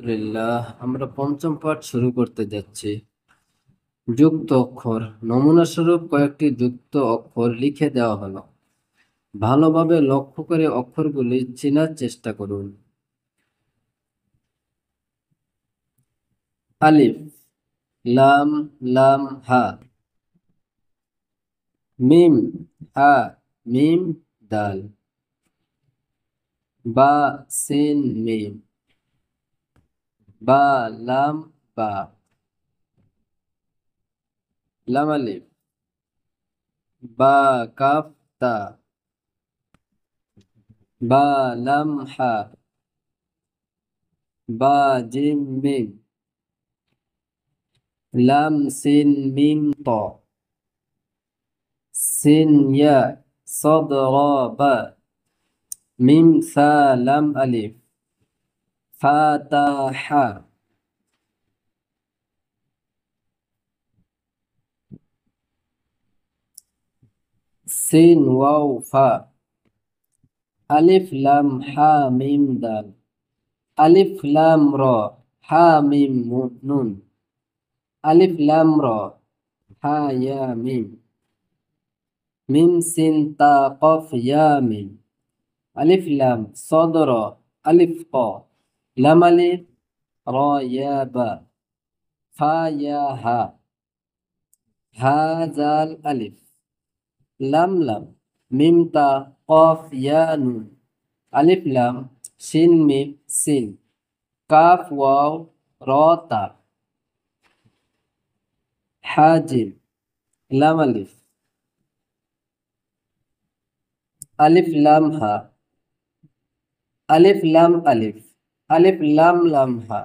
আলহামদুলিল্লাহ, আমরা পঞ্চম পাঠ শুরু করতে যাচ্ছি। যুক্ত অক্ষর নমুনা স্বরূপ কয়েকটি যুক্ত অক্ষর লিখে দেওয়া হলো। ভালোভাবে লক্ষ্য করে অক্ষরগুলি চেনার চেষ্টা করুন। আলিফ, লাম, লাম হা। মিম, হা, মিম দাল। বা, সিন মিম। বা, লাম বা। লাম আলিফ। বা, কাফ তা। বা, লাম হা। বা, জিম মিম। লাম সিন মিম ত। সিন ইয়া। صاد را با। মিম সা লাম আলিফ। ফা তা হা। সিন ওয়াও ফা। আলিফ লাম হা মিম দাল। আলিফ লাম র। হা মিম নুন। আলিফ লাম র। হা ইয়া মিম। মিম সিন তা কফ ইয়া মিম। আলিফ লাম صاد را। আলিফ ক। লাম আলিফ। র ইয়া বা। ফা ইয়া হা। হা জাল আলিফ। লাম লাম। মিম তা কফ ইয়া নুন। আলিফ লাম। শিন মিম সিন। Calf wow. র তা। হাজিম। লাম আলিফ। আলিফ লাম হা। আলিফ লাম আলিফ। আলিফ লাম লাম হা।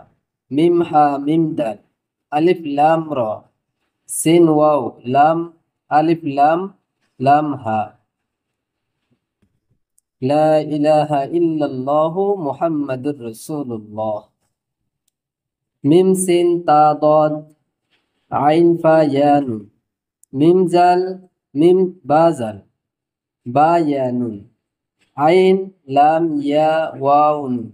মিম হা মিম দাল। আলিফ লাম র। সিন ওয়াও লাম। আলিফ লাম। লাম হা। লা ইলাহা ইল্লাল্লাহু মুহাম্মাদুর রাসূলুল্লাহ। মিম সিন তা দদ। আইন ফা ইয়া নুন। মিম জাল। মিম বা জাল। বা ইয়া নুন। আইন লাম ইয়া ওয়াও নুন।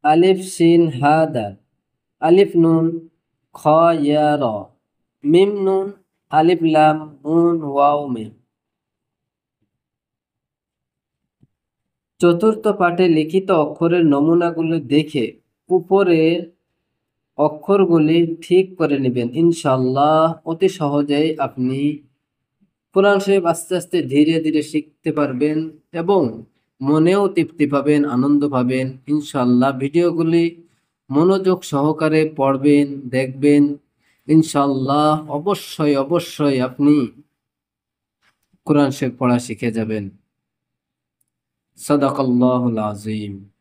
আলিফ শিন হা দাল। আলিফ নুন। খ ইয়া র। মিম নুন। আলিফ লাম নুন ওয়াও মিম। চতুর্থ পাঠে লিখিত অক্ষরের নমুনাগুলো দেখে উপরের অক্ষরগুলি ঠিক করে নেবেন। ইনশাল্লাহ অতি সহজেই আপনি কোরআন শরীফ আস্তে আস্তে ধীরে ধীরে শিখতে পারবেন এবং মনেও তৃপ্তি পাবেন, আনন্দ পাবেন। ইনশাল্লাহ ভিডিওগুলি মনোযোগ সহকারে পড়বেন, দেখবেন। ইনশাল্লাহ অবশ্যই অবশ্যই আপনি কোরআন শরীফ পড়া শিখে যাবেন। সাদাকাল্লাহুল আযীম।